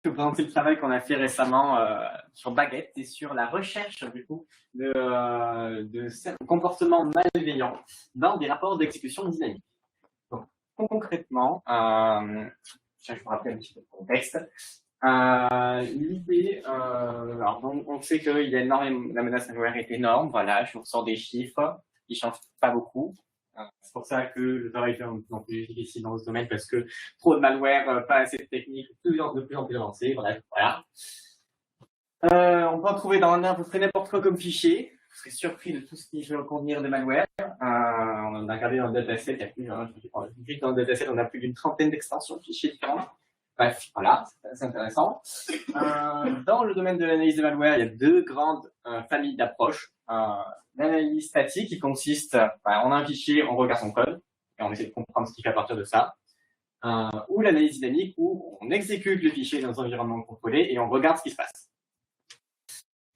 vais vous présenter le travail qu'on a fait récemment sur Baguette et sur la recherche du coup de comportements malveillants dans des rapports d'exécution dynamique. Donc, concrètement, je vous rappelle un petit peu le contexte. L'idée, alors on sait qu'il y a énormément, la menace malware est énorme. Voilà, je vous ressors des chiffres, ils changent pas beaucoup. C'est pour ça que le travail est de plus en plus difficile dans ce domaine parce que trop de malware, pas assez de techniques, de plus en plus avancées. Bref, voilà. On peut en trouver dans à peu près n'importe quoi comme fichier. Vous serez surpris de tout ce qui peut contenir de malware. On a regardé dans le dataset, il y a plus, dans le dataset, on a plus d'une trentaine d'extensions de fichiers différents. Bref, voilà, c'est assez intéressant. Dans le domaine de l'analyse de malware, il y a deux grandes familles d'approches. L'analyse statique qui consiste, on a un fichier, on regarde son code et on essaie de comprendre ce qu'il fait à partir de ça. Ou l'analyse dynamique où on exécute le fichier dans un environnement contrôlé et on regarde ce qui se passe.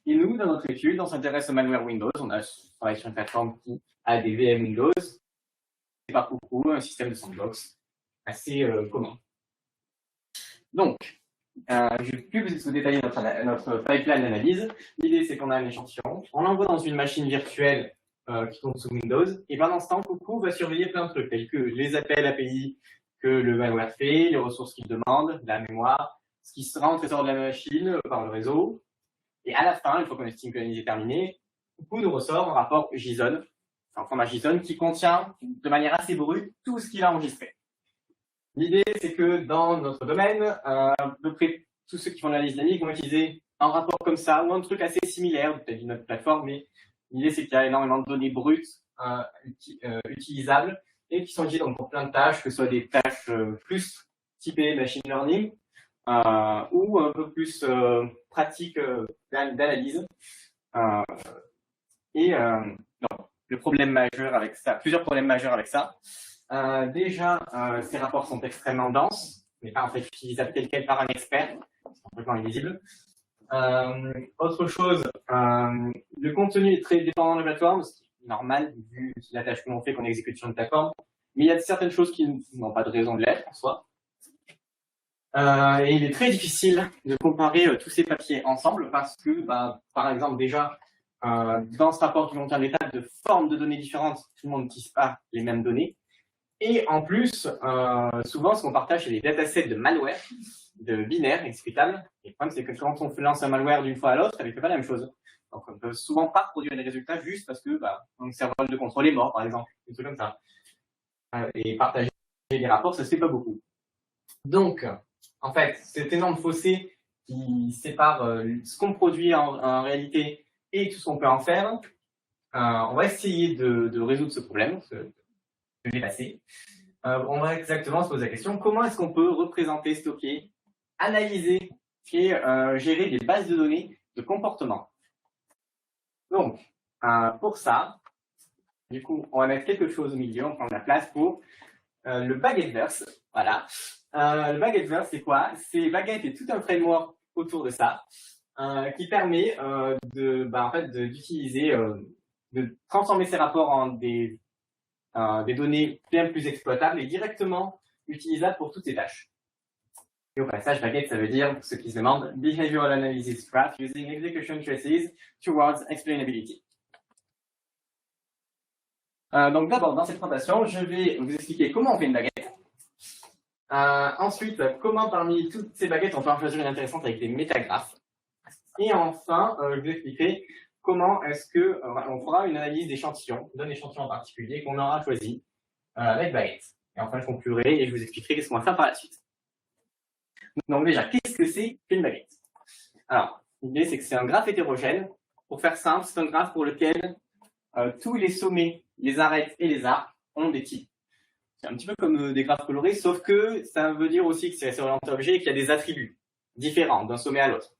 Et nous, dans notre étude, on s'intéresse au malware Windows. On travaille sur une plateforme qui a des VM Windows. C'est pas beaucoup, un système de sandbox assez commun. Donc, je ne vais plus vous détailler notre pipeline d'analyse. L'idée, c'est qu'on a un échantillon, on l'envoie dans une machine virtuelle qui tourne sous Windows, et pendant ce temps, Coucou va surveiller plein de trucs, tels que les appels API que le malware fait, les ressources qu'il demande, la mémoire, ce qui sera rentre et sort de la machine par le réseau. Et à la fin, une fois qu'on estime que l'analyse est terminée, Coucou nous ressort un rapport JSON, un format JSON qui contient de manière assez brute tout ce qu'il a enregistré. L'idée, c'est que dans notre domaine, à peu près tous ceux qui font l'analyse dynamique vont utiliser un rapport comme ça ou un truc assez similaire, peut-être d'une autre plateforme, mais l'idée, c'est qu'il y a énormément de données brutes utilisables et qui sont utilisées donc, pour plein de tâches, que ce soit des tâches plus typées machine learning ou un peu plus pratiques d'analyse. Le problème majeur avec ça, plusieurs problèmes majeurs avec ça. Déjà, ces rapports sont extrêmement denses, mais pas en fait utilisables tel quel par un expert, c'est complètement illisible. Autre chose, le contenu est très dépendant de la plateforme, ce qui est normal vu la tâche que l'on fait qu'on exécute sur une plateforme, mais il y a certaines choses qui n'ont pas de raison de l'être en soi. Et il est très difficile de comparer tous ces papiers ensemble parce que, par exemple, déjà, dans ce rapport qui contient des tas de formes de données différentes, tout le monde n'utilise pas les mêmes données. Et en plus, souvent, ce qu'on partage, c'est des datasets de malware, de binaires exécutables. Et le problème, c'est que quand on lance un malware d'une fois à l'autre, ça ne fait pas la même chose. Donc, on ne peut souvent pas produire des résultats juste parce que un serveur de contrôle est mort, par exemple, des trucs comme ça. Et partager des rapports, ça ne se fait pas beaucoup. Donc, en fait, cet énorme fossé qui sépare ce qu'on produit en réalité et tout ce qu'on peut en faire, on va essayer de résoudre ce problème. De dépasser. On va exactement se poser la question, comment est-ce qu'on peut représenter, stocker, analyser et gérer des bases de données de comportement. Donc, pour ça, du coup, on va mettre quelque chose au milieu, on prend de la place pour le Baguetteverse. Voilà. Le Baguetteverse, c'est quoi? C'est Baguette et tout un framework autour de ça qui permet d'utiliser, de transformer ces rapports en des données bien plus exploitables et directement utilisables pour toutes ces tâches. Et au passage, Baguette, ça veut dire, pour ceux qui se demandent, Behavioral Analysis Graph using Execution Traces towards Explainability. Donc d'abord, dans cette présentation, je vais vous expliquer comment on fait une baguette. Ensuite, comment parmi toutes ces baguettes, on peut en choisir une intéressante avec des métagraphes. Et enfin, je vous expliquerai comment est-ce que on fera une analyse d'échantillons, d'un échantillon en particulier qu'on aura choisi avec Baguette. Et enfin, je conclurai et je vous expliquerai qu'est-ce qu'on va faire par la suite. Donc déjà, qu'est-ce que c'est qu'une baguette? Alors, l'idée, c'est que c'est un graphe hétérogène. Pour faire simple, c'est un graphe pour lequel tous les sommets, les arêtes et les arcs ont des types. C'est un petit peu comme des graphes colorés, sauf que ça veut dire aussi que c'est orienté objet et qu'il y a des attributs différents d'un sommet à l'autre.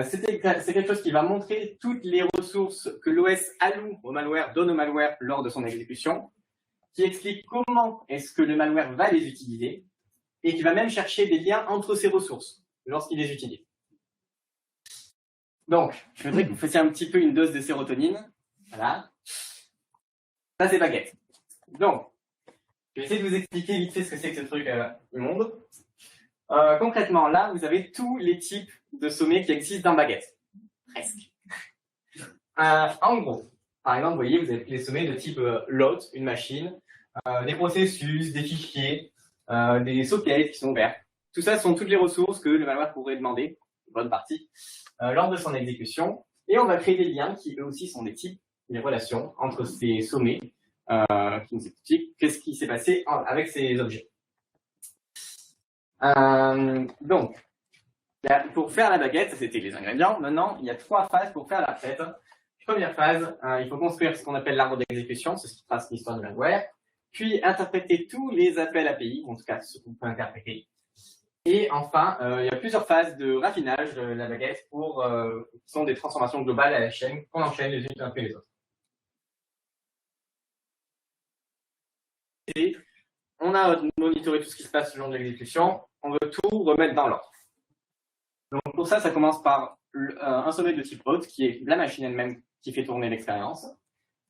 C'est quelque chose qui va montrer toutes les ressources que l'OS alloue au malware, donne au malware lors de son exécution, qui explique comment est-ce que le malware va les utiliser, et qui va même chercher des liens entre ces ressources lorsqu'il les utilise. Donc, je voudrais que vous fassiez un petit peu une dose de sérotonine. Voilà. Ça, c'est Baguette. Donc, je vais essayer de vous expliquer vite fait ce que c'est que ce truc immonde. Concrètement, là, vous avez tous les types de sommets qui existent dans Baguette. Presque. En gros, par exemple, vous voyez, vous avez les sommets de type load, une machine, des processus, des fichiers, des sockets qui sont ouverts. Tout ça sont toutes les ressources que le malware pourrait demander, une bonne partie, lors de son exécution. Et on va créer des liens qui, eux aussi, sont des types, des relations entre ces sommets qui nous expliquent qu'est-ce qui s'est passé avec ces objets. Donc, pour faire la baguette, ça c'était les ingrédients. Maintenant, il y a 3 phases pour faire la recette. Première phase, il faut construire ce qu'on appelle l'arbre d'exécution, c'est ce qui trace l'histoire du malware. Puis interpréter tous les appels API, en tout cas ce qu'on peut interpréter. Et enfin, il y a plusieurs phases de raffinage de la baguette qui sont des transformations globales à la chaîne qu'on enchaîne les unes après les autres. Et on a monitoré tout ce qui se passe le long de l'exécution. On veut tout remettre dans l'ordre. Donc pour ça, ça commence par un sommet de type hôte, qui est la machine elle-même qui fait tourner l'expérience,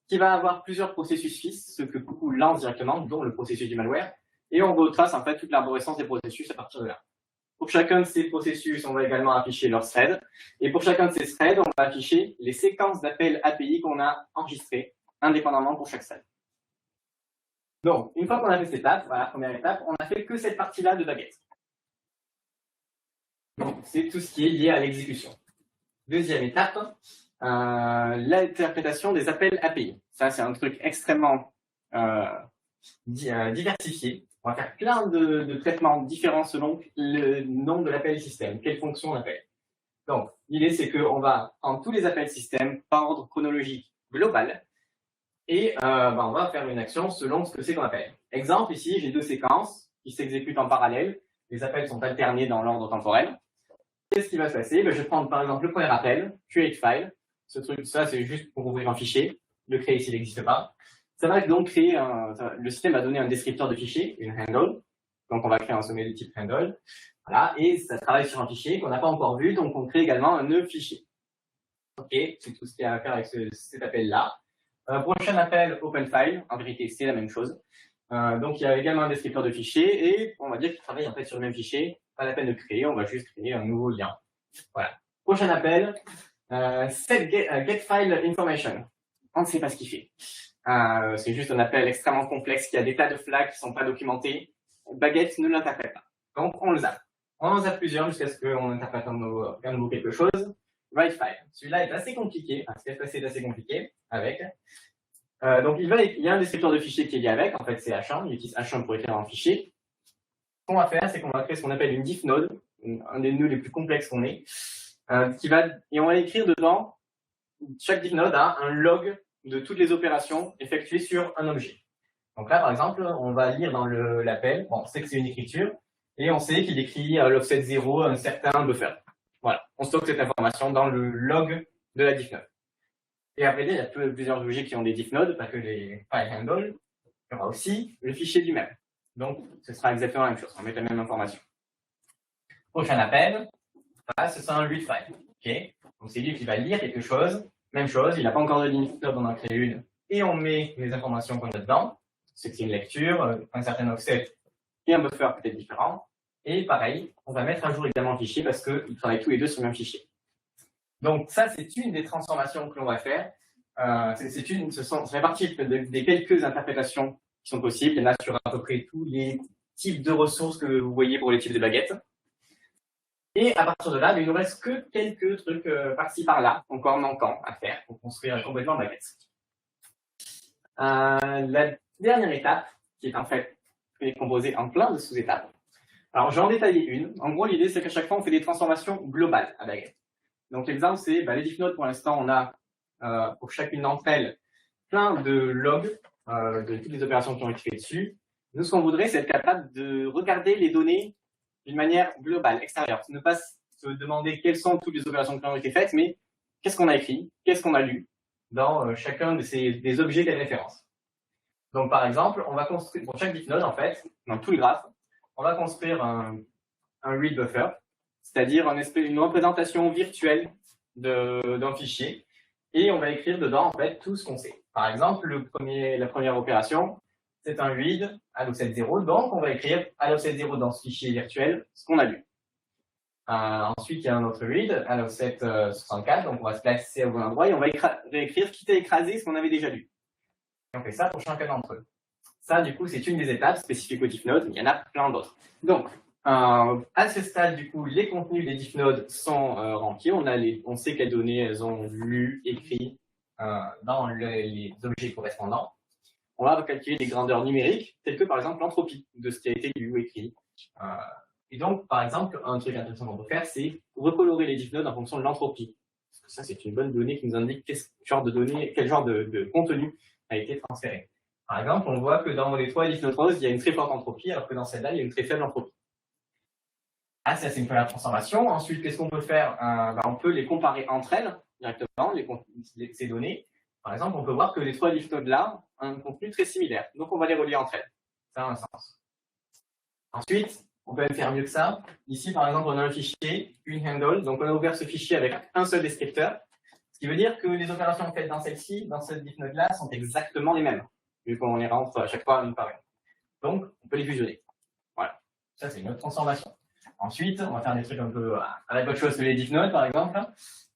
qui va avoir plusieurs processus fils, ce que beaucoup lancent directement, dont le processus du malware, et on retrace en fait toute l'arborescence des processus à partir de là. Pour chacun de ces processus, on va également afficher leur thread, et pour chacun de ces threads, on va afficher les séquences d'appels API qu'on a enregistrées, indépendamment pour chaque thread. Donc, une fois qu'on a fait cette étape, voilà, première étape, on n'a fait que cette partie-là de baguette. Donc, c'est tout ce qui est lié à l'exécution. Deuxième étape, l'interprétation des appels API. Ça, c'est un truc extrêmement diversifié. On va faire plein de traitements différents selon le nom de l'appel système, quelle fonction on appelle. Donc, l'idée, c'est qu'on va prendre tous les appels système par ordre chronologique global et on va faire une action selon ce que c'est qu'on appelle. Exemple, ici, j'ai 2 séquences qui s'exécutent en parallèle. Les appels sont alternés dans l'ordre temporel. Qu'est-ce qui va se passer? Je vais prendre par exemple le premier appel, create file. Ce truc, ça, c'est juste pour ouvrir un fichier. Le créer ici, il n'existe pas. Ça va donc créer le système va donner un descripteur de fichier, une handle. Donc, on va créer un sommet de type handle. Voilà. Et ça travaille sur un fichier qu'on n'a pas encore vu. Donc, on crée également un nœud fichier. OK. C'est tout ce qu'il y a à faire avec cet appel-là. Prochain appel, open file. En vérité, c'est la même chose. Donc, il y a également un descripteur de fichier et on va dire qu'il travaille en fait sur le même fichier. Pas la peine de créer, on va juste créer un nouveau lien. Voilà. Prochain appel, set get file information. On ne sait pas ce qu'il fait. C'est juste un appel extrêmement complexe qui a des tas de flags qui ne sont pas documentés. Baguette ne l'interprète pas. Donc, on le zappe. On en zappe plusieurs jusqu'à ce qu'on interprète un nouveau quelque chose. Write file. Celui-là est assez compliqué. Ce qui est passé est assez compliqué avec. Donc, il y a un descripteur de fichier qui est lié avec. En fait, c'est H1. Il utilise H1 pour écrire un fichier. Ce qu'on va faire, c'est qu'on va créer ce qu'on appelle une diff node, un des nœuds les plus complexes qu'on ait, et on va écrire dedans, chaque diff node a un log de toutes les opérations effectuées sur un objet. Donc là, par exemple, on va lire dans l'appel, on sait que c'est une écriture, et on sait qu'il écrit l'offset 0 un certain buffer. Voilà, on stocke cette information dans le log de la diff node. Et après, il y a plusieurs objets qui ont des diff nodes, pas que les file handle, il y aura aussi le fichier lui-même. Donc, ce sera exactement la même chose. On met la même information. Prochain appel, voilà, ce sera un read file. Okay. Donc, c'est lui qui va lire quelque chose. Même chose, il n'a pas encore de diff node, on en crée une. Et on met les informations qu'on a dedans. C'est que c'est une lecture, un certain offset et un buffer peut-être différent. Et pareil, on va mettre à jour également le fichier parce qu'ils travaillent tous les deux sur le même fichier. Donc, ça, c'est une des transformations que l'on va faire. Ça fait partie des quelques interprétations qui sont possibles. Il y en a sur à peu près tous les types de ressources que vous voyez pour les types de baguettes. Et à partir de là, il ne nous reste que quelques trucs par-ci par-là, encore manquants à faire pour construire complètement la baguette. La dernière étape, qui est en fait composée en plein de sous-étapes. Alors, j'en détaillais une. En gros, l'idée, c'est qu'à chaque fois, on fait des transformations globales à baguette. Donc, l'exemple, c'est les diff nodes. Pour l'instant, on a pour chacune d'entre elles plein de logs de toutes les opérations qui ont été faites dessus. Nous, ce qu'on voudrait, c'est être capable de regarder les données d'une manière globale, extérieure. Ne pas se demander quelles sont toutes les opérations qui ont été faites, mais qu'est-ce qu'on a écrit, qu'est-ce qu'on a lu dans chacun des objets des références. Donc, par exemple, on va construire, pour chaque diff node, en fait, dans tout le graphe, on va construire un read buffer, c'est-à-dire une représentation virtuelle d'un fichier, et on va écrire dedans, en fait, tout ce qu'on sait. Par exemple, la première opération, c'est un read allo7.0, donc on va écrire allo7.0 dans ce fichier virtuel, ce qu'on a lu. Ensuite, il y a un autre read, allo764, donc on va se placer au bon endroit et on va réécrire quitte à écraser ce qu'on avait déjà lu. Et on fait ça pour chacun d'entre eux. Ça, du coup, c'est une des étapes spécifiques au diffnode, il y en a plein d'autres. Donc, à ce stade, du coup, les contenus des diffnodes sont remplis, on sait quelles données elles ont lues, écrites dans les objets correspondants. On va calculer des grandeurs numériques, telles que par exemple l'entropie de ce qui a été lu ou écrit. Et donc, par exemple, un truc intéressant qu'on peut faire, c'est recolorer les diffnodes en fonction de l'entropie. Parce que ça, c'est une bonne donnée qui nous indique quel genre de contenu a été transféré. Par exemple, on voit que dans les 3 diffnodes roses, il y a une très forte entropie, alors que dans celle-là, il y a une très faible entropie. Ah, ça, c'est une première transformation. Ensuite, qu'est-ce qu'on peut faire? On peut les comparer entre elles directement, ces données. Par exemple, on peut voir que les 3 diffnodes-là ont un contenu très similaire. Donc, on va les relier entre elles. Ça a un sens. Ensuite, on peut même faire mieux que ça. Ici, par exemple, on a un fichier, une handle. Donc, on a ouvert ce fichier avec un seul descripteur. Ce qui veut dire que les opérations faites dans celle-ci, dans cette diffnode-là, sont exactement les mêmes, vu qu'on les rentre à chaque fois une par une. Donc, on peut les fusionner. Voilà. Ça, c'est une autre transformation. Ensuite, on va faire des trucs un peu avec autre chose que les diffnodes, par exemple.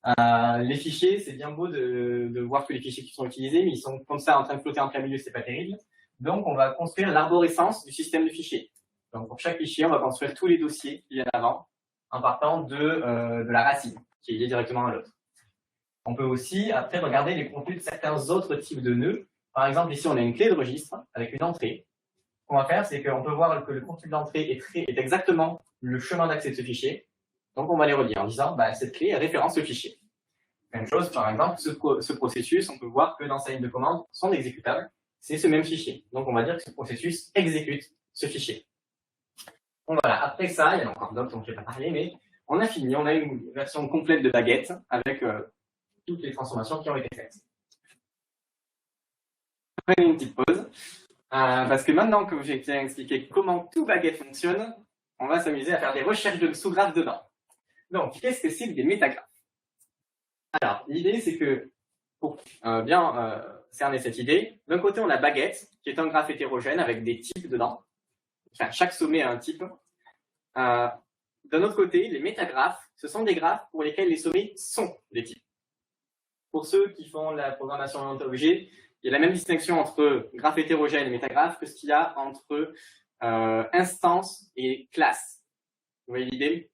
Les fichiers, c'est bien beau de voir tous les fichiers qui sont utilisés, mais ils sont comme ça en train de flotter en plein milieu, c'est pas terrible. Donc, on va construire l'arborescence du système de fichiers. Donc, pour chaque fichier, on va construire tous les dossiers qu'il y a avant, en partant de la racine, qui est liée directement à l'autre. On peut aussi, après, regarder les contenus de certains autres types de nœuds. Par exemple, ici, on a une clé de registre avec une entrée. Ce qu'on va faire, c'est qu'on peut voir que le contenu de l'entrée est exactement le chemin d'accès de ce fichier. Donc, on va les relier en disant, cette clé référence ce fichier. Même chose, par exemple, ce processus, on peut voir que dans sa ligne de commande, son exécutable, c'est ce même fichier. Donc, on va dire que ce processus exécute ce fichier. Donc voilà, après ça, il y en a encore d'autres dont je ne vais pas parler, mais on a fini, on a une version complète de Baguette avec toutes les transformations qui ont été faites. On fait une petite pause, parce que maintenant que j'ai bien expliqué comment tout Baguette fonctionne, on va s'amuser à faire des recherches de sous-graphes dedans. Donc, qu'est-ce que c'est que des métagraphes? Alors, l'idée, c'est que, pour bien cerner cette idée, d'un côté, on a Baguette, qui est un graphe hétérogène avec des types dedans. Enfin, chaque sommet a un type. D'un autre côté, les métagraphes, ce sont des graphes pour lesquels les sommets sont des types. Pour ceux qui font la programmation orientée objet, il y a la même distinction entre graphe hétérogène et métagraphe que ce qu'il y a entre instance et classe. Vous voyez l'idée?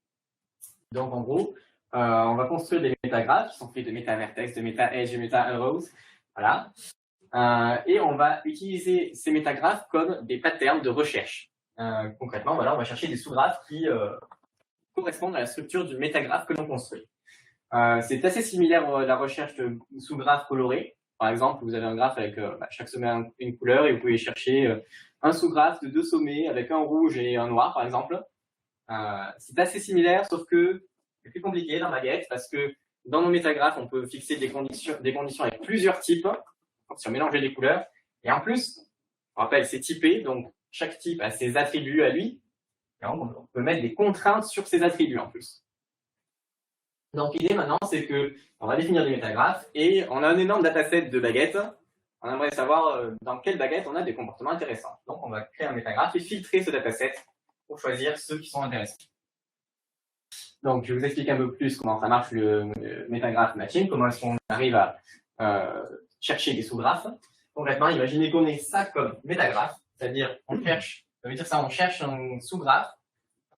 Donc, en gros, on va construire des métagraphes qui sont faits de métavertex, de méta-edge, de méta-arrows. Voilà. Et on va utiliser ces métagraphes comme des patterns de recherche. Concrètement, voilà, on va chercher des sous-graphes qui correspondent à la structure du métagraphe que l'on construit. C'est assez similaire à la recherche de sous-graphes colorés. Par exemple, vous avez un graphe avec chaque sommet a une couleur et vous pouvez chercher un sous-graphe de 2 sommets avec un rouge et un noir, par exemple. C'est assez similaire, sauf que c'est plus compliqué dans Baguette parce que dans nos métagraphes, on peut fixer des conditions avec plusieurs types, si on mélangeait les couleurs. Et en plus, on rappelle, c'est typé, donc chaque type a ses attributs à lui. Et on peut mettre des contraintes sur ces attributs en plus. Donc l'idée maintenant, c'est que on va définir des métagraphes et on a un énorme dataset de Baguette. On aimerait savoir dans quelle Baguette on a des comportements intéressants. Donc on va créer un métagraphe et filtrer ce dataset pour choisir ceux qui sont intéressants. Donc je vais vous expliquer un peu plus comment ça marche le métagraphe matching, comment est-ce qu'on arrive à chercher des sous-graphes. Concrètement, imaginez qu'on ait ça comme métagraphe, c'est-à-dire on cherche, ça veut dire ça, on cherche un sous-graphe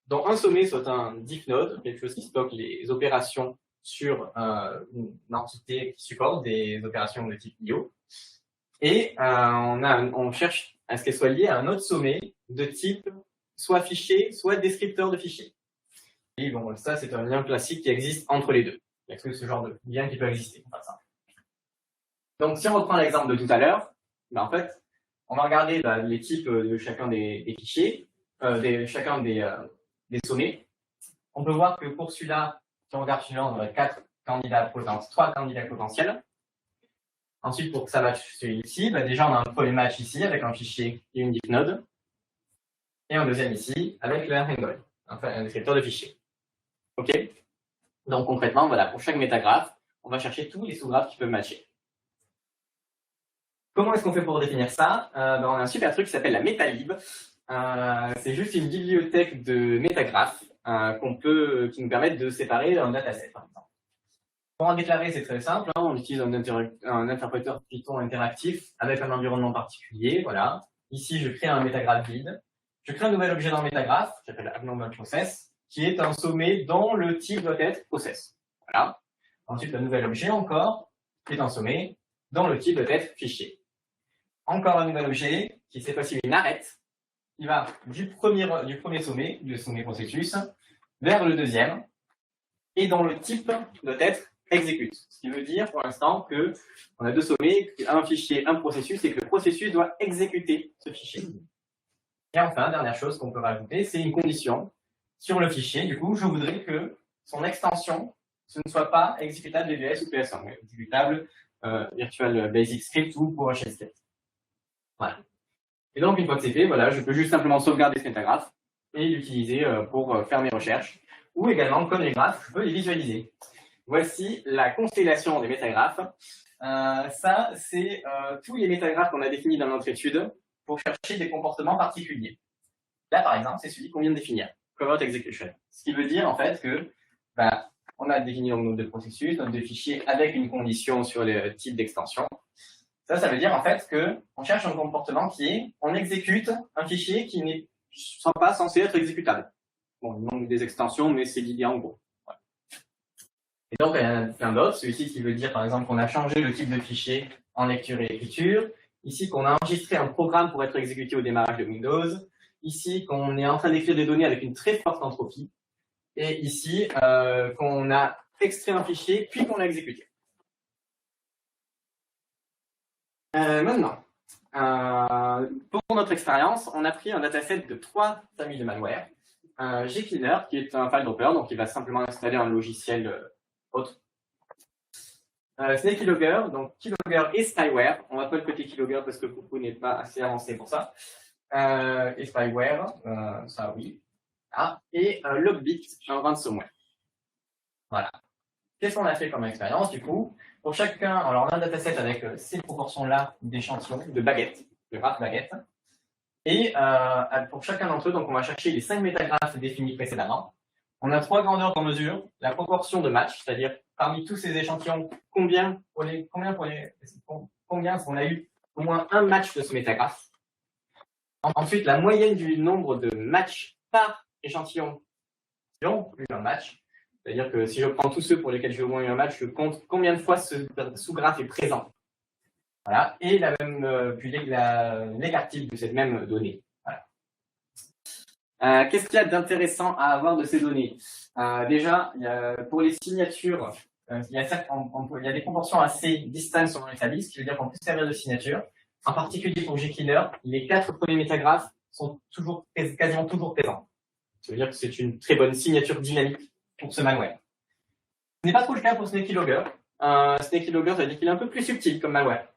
dont un sommet soit un diffnode, quelque chose qui stocke les opérations sur une entité qui supporte des opérations de type IO. Et on cherche à ce qu'elle soit liée à un autre sommet de type soit fichier, soit descripteur de fichier. Et bon, ça, c'est un lien classique qui existe entre les deux. Il n'y a que ce genre de lien qui peut exister. Enfin, donc, si on reprend l'exemple de tout à l'heure, en fait, on va regarder les types de chacun des fichiers, chacun des sommets. On peut voir que pour celui-là, si on regarde celui-là, on a 3 candidats potentiels. Ensuite, pour que ça matche celui-ci, déjà, on a un premier match ici avec un fichier et une diffnode. Et un deuxième ici avec le handle, enfin un descripteur de fichier. OK? Donc, concrètement, voilà, pour chaque métagraphe, on va chercher tous les sous-graphes qui peuvent matcher. Comment est-ce qu'on fait pour définir ça? On a un super truc qui s'appelle la métalib. C'est juste une bibliothèque de métagraphes qui nous permettent de séparer un dataset, par exemple. Pour en déclarer, c'est très simple. On utilise un interpréteur Python interactif avec un environnement particulier. Voilà. Ici, je crée un métagraphe vide. Je crée un nouvel objet dans le métagraphe, qui s'appelle abnormalProcess, qui est un sommet dont le type doit être process. Voilà. Ensuite, un nouvel objet encore, qui est un sommet dont le type doit être fichier. Encore un nouvel objet, qui cette fois-ci une arrête, qui va du premier sommet, du sommet processus, vers le deuxième, et dont le type doit être exécute. Ce qui veut dire pour l'instant que on a deux sommets, un fichier, un processus, et que le processus doit exécuter ce fichier. Et enfin, dernière chose qu'on peut rajouter, c'est une condition sur le fichier. Du coup, je voudrais que son extension, ce ne soit pas exécutable VBS ou PS1, mais exécutable Virtual Basic Script ou PowerShell Script. Voilà. Et donc, une fois que c'est fait, voilà, je peux juste simplement sauvegarder ce métagraphe et l'utiliser pour faire mes recherches. Ou également, comme les graphes, je peux les visualiser. Voici la constellation des métagraphes. Ça, c'est tous les métagraphes qu'on a définis dans notre étude pour chercher des comportements particuliers. Là, par exemple, c'est celui qu'on vient de définir, Covert Execution. Ce qui veut dire, en fait, que on a défini donc, nos deux processus, nos deux fichiers avec une condition sur le type d'extension. Ça veut dire, en fait, qu'on cherche un comportement qui est, on exécute un fichier qui n'est pas censé être exécutable. Bon, il manque des extensions, mais c'est l'idée en gros. Ouais. Et donc, il y en a plein d'autres. Celui-ci qui veut dire, par exemple, qu'on a changé le type de fichier en lecture et écriture. Ici, qu'on a enregistré un programme pour être exécuté au démarrage de Windows. Ici, qu'on est en train d'écrire des données avec une très forte entropie. Et ici, qu'on a extrait un fichier, puis qu'on l'a exécuté. Maintenant, pour notre expérience, on a pris un dataset de 3 familles de malware. Gcleaner, qui est un file dropper, donc il va simplement installer un logiciel autre. Snakylogger, donc Keylogger et Spyware. On va pas le côté Keylogger parce que Coucou n'est pas assez avancé pour ça. Et Spyware, ça oui. Ah, et Logbit, un ransomware. Voilà. Qu'est-ce qu'on a fait comme expérience du coup? Pour chacun, alors on a un dataset avec ces proportions-là d'échantillons, de baguettes, de graphes baguettes. Et pour chacun d'entre eux, donc on va chercher les 5 métagraphes définis précédemment. On a 3 grandeurs qu'on mesure, la proportion de match, c'est-à-dire parmi tous ces échantillons, combien on a eu au moins un match de ce métagraphe. Ensuite, la moyenne du nombre de matchs par échantillon qui ont eu un match. C'est-à-dire que si je prends tous ceux pour lesquels j'ai au moins eu un match, je compte combien de fois ce sous-graphe est présent. Voilà. Et la même, puis l'écart type de cette même donnée. Voilà. Qu'est-ce qu'il y a d'intéressant à avoir de ces données? Déjà, pour les signatures, il y a des proportions assez distinctes selon les services, ce qui veut dire qu'on peut servir de signature. En particulier pour Gcleaner, les 4 premiers métagraphes sont quasiment toujours présents. Ça veut dire que c'est une très bonne signature dynamique pour ce malware. Ce n'est pas trop le cas pour Snakylogger. Snakylogger, ça veut dire qu'il est un peu plus subtil comme malware.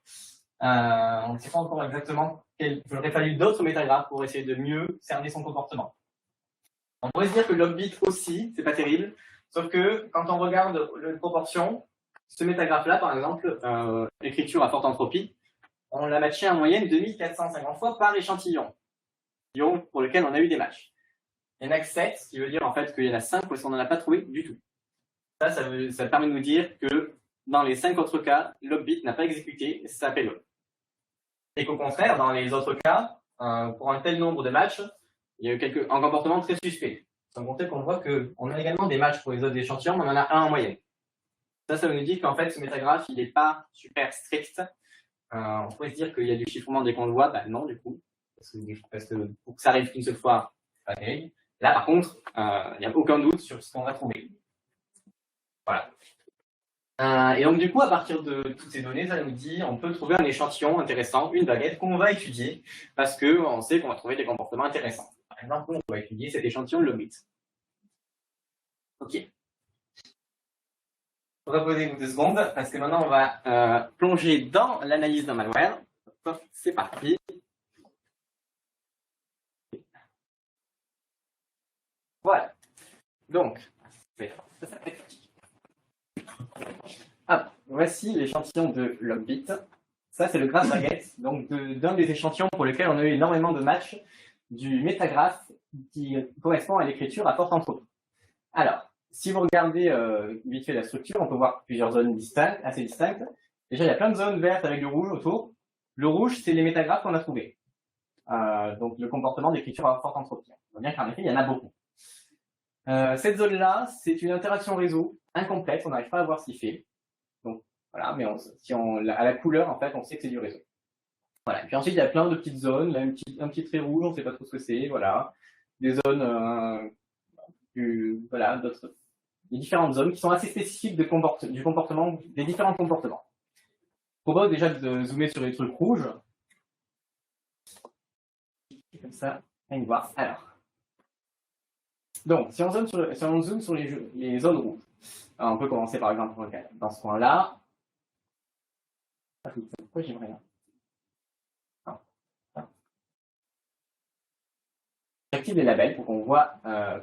On ne sait pas encore exactement il aurait fallu d'autres métagraphes pour essayer de mieux cerner son comportement. On pourrait se dire que Logbit aussi, c'est pas terrible, sauf que quand on regarde les proportions, ce métagraphe-là, par exemple, écriture à forte entropie, on l'a matché en moyenne 2450 fois par échantillon, pour lequel on a eu des matchs. Il y en a que 7, ce qui veut dire en fait qu'il y en a 5 parce qu'on n'en a pas trouvé du tout. Ça permet de nous dire que dans les 5 autres cas, Logbit n'a pas exécuté sa payload. Et qu'au contraire, dans les autres cas, pour un tel nombre de matchs, il y a eu un comportement très suspect. Sans compter qu'on voit qu'on a également des matchs pour les autres échantillons, mais on en a un en moyenne. Ça nous dit qu'en fait, ce métagraphe, il n'est pas super strict. On pourrait se dire qu'il y a du chiffrement dès qu'on le voit. Ben non, du coup. Parce que pour que ça arrive qu'une seule fois, c'est pas terrible. Là, par contre, il n'y a aucun doute sur ce qu'on va trouver. Voilà. Et donc, du coup, à partir de toutes ces données, ça nous dit on peut trouver un échantillon intéressant, une baguette qu'on va étudier parce qu'on sait qu'on va trouver des comportements intéressants. Par exemple, on va étudier cet échantillon Logbit. OK. Reposez-vous 2 secondes parce que maintenant, on va plonger dans l'analyse d'un malware. C'est parti. Voilà. Donc, voici l'échantillon de Logbit. Ça, c'est le graphe baguette, donc d'un des échantillons pour lequel on a eu énormément de matchs du métagraphe qui correspond à l'écriture à forte entropie. Alors, si vous regardez vite fait la structure, on peut voir plusieurs zones distinctes, assez distinctes. Déjà, il y a plein de zones vertes avec du rouge autour. Le rouge, c'est les métagraphes qu'on a trouvés. Donc, le comportement d'écriture à forte entropie. On voit bien qu'en effet, il y en a beaucoup. Cette zone-là, c'est une interaction réseau incomplète, on n'arrive pas à voir ce qu'il fait. Donc, voilà, mais à la couleur, en fait, on sait que c'est du réseau. Voilà. Et puis ensuite, il y a plein de petites zones, là, un petit trait rouge, on ne sait pas trop ce que c'est, voilà. Des zones, voilà, d'autres, des différentes zones qui sont assez spécifiques du comportement, des différents comportements. Je propose déjà de zoomer sur les trucs rouges. Comme ça, on va voir. Alors. Donc, si on zoome sur les zones rouges, alors, on peut commencer par exemple dans ce coin-là. Pourquoi j'ai rien? J'active les labels pour qu'on voit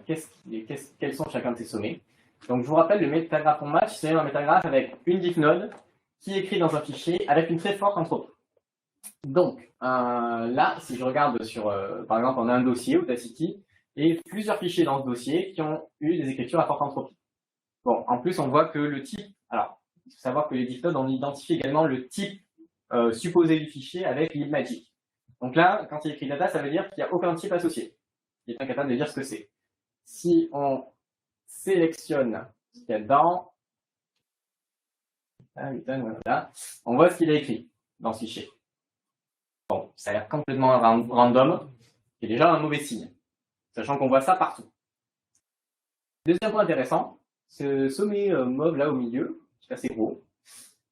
quels sont chacun de ces sommets. Donc, je vous rappelle, le métagraphe en match, c'est un métagraphe avec une diff node qui écrit dans un fichier avec une très forte entropie. Donc, là, si je regarde sur, par exemple, on a un dossier, Audacity, et plusieurs fichiers dans ce dossier qui ont eu des écritures à forte entropie. Bon, en plus, on voit que le type, alors, il faut savoir que les diff nodes, on identifie également le type supposé du fichier avec libmagic. Donc là, quand il y a écrit data, ça veut dire qu'il n'y a aucun type associé. Il est incapable de dire ce que c'est. Si on sélectionne ce qu'il y a dedans, voilà, on voit ce qu'il a écrit dans ce fichier. Bon, ça a l'air complètement random, c'est déjà un mauvais signe, sachant qu'on voit ça partout. Deuxième point intéressant, ce sommet mauve là au milieu, qui est assez gros.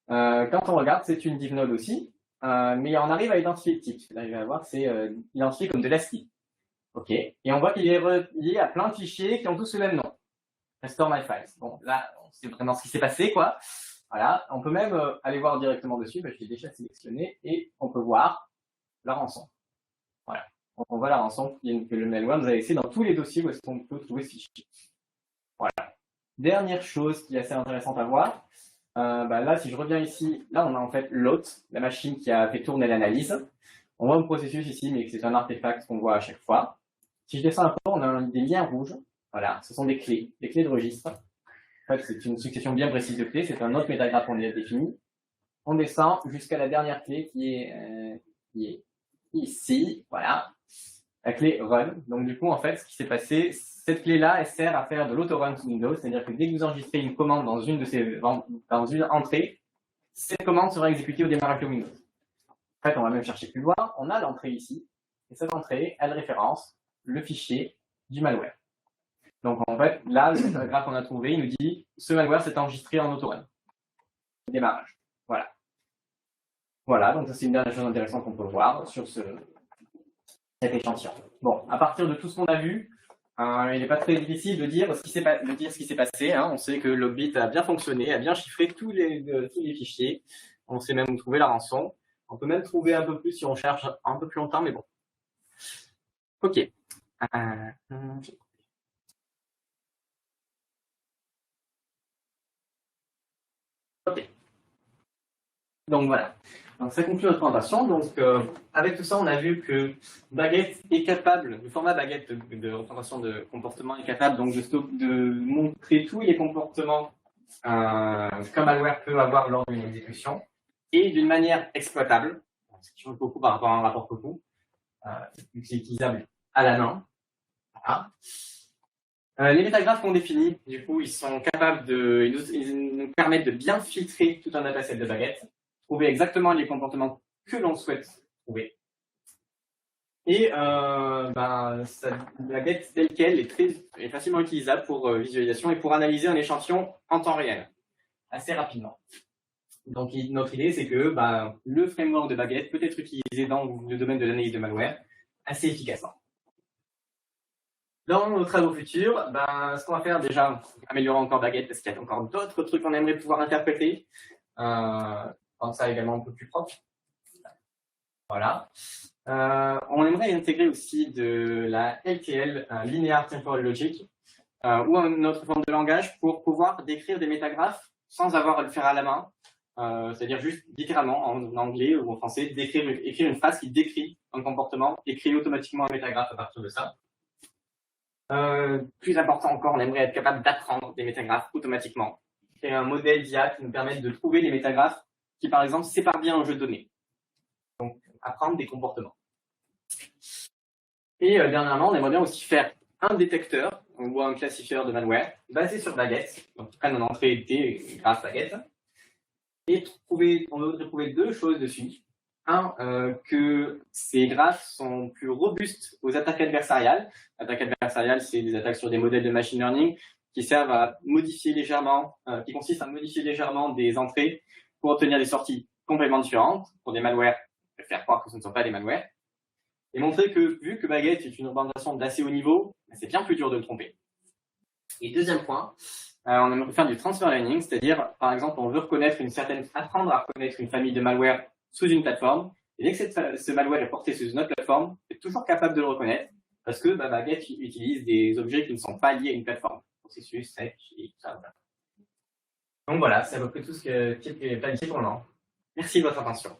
Quand on regarde, c'est une div node aussi, mais on arrive à identifier le type. Là, il va voir, c'est identifié comme de l'ASCII. Ok, et on voit qu'il est relié à plein de fichiers qui ont tous le même nom. Restore my files. Bon, là, on sait vraiment ce qui s'est passé, quoi. Voilà, on peut même aller voir directement dessus. Je l'ai déjà sélectionné et on peut voir la rançon. Voilà, on voit la rançon que le malware nous a laissé dans tous les dossiers où est-ce qu'on peut trouver ce fichier. Voilà. Dernière chose qui est assez intéressante à voir. Là, si je reviens ici, là, on a en fait l'hôte, la machine qui a fait tourner l'analyse. On voit un processus ici, mais c'est un artefact qu'on voit à chaque fois. Si je descends un peu, on a des liens rouges. Voilà, ce sont des clés de registre. En fait, c'est une succession bien précise de clés. C'est un autre métagraphe qu'on a défini. On descend jusqu'à la dernière clé qui est ici. Voilà, la clé run. Donc du coup, en fait, ce qui s'est passé, cette clé-là, elle sert à faire de l'autorun sous Windows. C'est-à-dire que dès que vous enregistrez une commande dans une entrée, cette commande sera exécutée au démarrage de Windows. En fait, on va même chercher plus loin. On a l'entrée ici. Et cette entrée, elle référence le fichier du malware. Donc en fait, là, le métagraphe qu'on a trouvé, il nous dit ce malware s'est enregistré en autorun. Démarrage. Voilà. Voilà, donc ça c'est une dernière chose intéressante qu'on peut voir sur cet échantillon. Bon, à partir de tout ce qu'on a vu, il n'est pas très difficile de dire ce qui s'est passé. Hein. On sait que Logbit a bien fonctionné, a bien chiffré tous les fichiers. On sait même où trouver la rançon. On peut même trouver un peu plus si on cherche un peu plus longtemps, mais bon. Ok. Ok. Donc voilà. Donc ça conclut notre présentation. Donc avec tout ça, on a vu que Baguette est capable, le format Baguette de représentation de comportement est capable donc de montrer tous les comportements qu'un malware peut avoir lors d'une exécution et d'une manière exploitable, ce qui change beaucoup par rapport à un rapport Coco, c'est utilisable à la main. Voilà. Les métagraphes qu'on définit, du coup, ils nous permettent de bien filtrer tout un dataset de Baguette, trouver exactement les comportements que l'on souhaite trouver. Et Baguette telle qu'elle est facilement utilisable pour visualisation et pour analyser un échantillon en temps réel, assez rapidement. Donc notre idée, c'est que le framework de Baguette peut être utilisé dans le domaine de l'analyse de malware assez efficacement. Dans nos travaux futurs, ce qu'on va faire déjà, améliorer encore Baguette parce qu'il y a encore d'autres trucs qu'on aimerait pouvoir interpréter. Rendre ça également un peu plus propre. Voilà. On aimerait intégrer aussi de la LTL, Linear Temporal Logic, ou une autre forme de langage pour pouvoir décrire des métagraphes sans avoir à le faire à la main, c'est-à-dire juste littéralement en anglais ou en français, écrire une phrase qui décrit un comportement et créer automatiquement un métagraphe à partir de ça. Plus important encore, on aimerait être capable d'apprendre des métagraphes automatiquement. Créer un modèle d'IA qui nous permette de trouver des métagraphes qui, par exemple, séparent bien un jeu de données. Donc, apprendre des comportements. Et dernièrement, on aimerait bien aussi faire un détecteur ou un classifieur de malware basé sur Baguette. Donc, prendre une entrée D grâce Baguette. Et on veut trouver deux choses dessus. Un, que ces graphes sont plus robustes aux attaques adversariales. Attaques adversariales, c'est des attaques sur des modèles de machine learning qui servent à modifier légèrement, qui consistent à modifier légèrement des entrées pour obtenir des sorties complètement différentes. Pour des malwares, faire croire que ce ne sont pas des malwares. Et montrer que, vu que Baguette est une organisation d'assez haut niveau, c'est bien plus dur de le tromper. Et deuxième point, on aimerait faire du transfer learning, c'est-à-dire, par exemple, on veut apprendre à reconnaître une famille de malware sous une plateforme, et dès que ce malware est porté sous une autre plateforme, c'est toujours capable de le reconnaître, parce que Baguette utilise des objets qui ne sont pas liés à une plateforme. Processus, sec, et tout ça. Voilà. Donc voilà, c'est à peu près tout ce qui est planifié pour le moment. Merci de votre attention.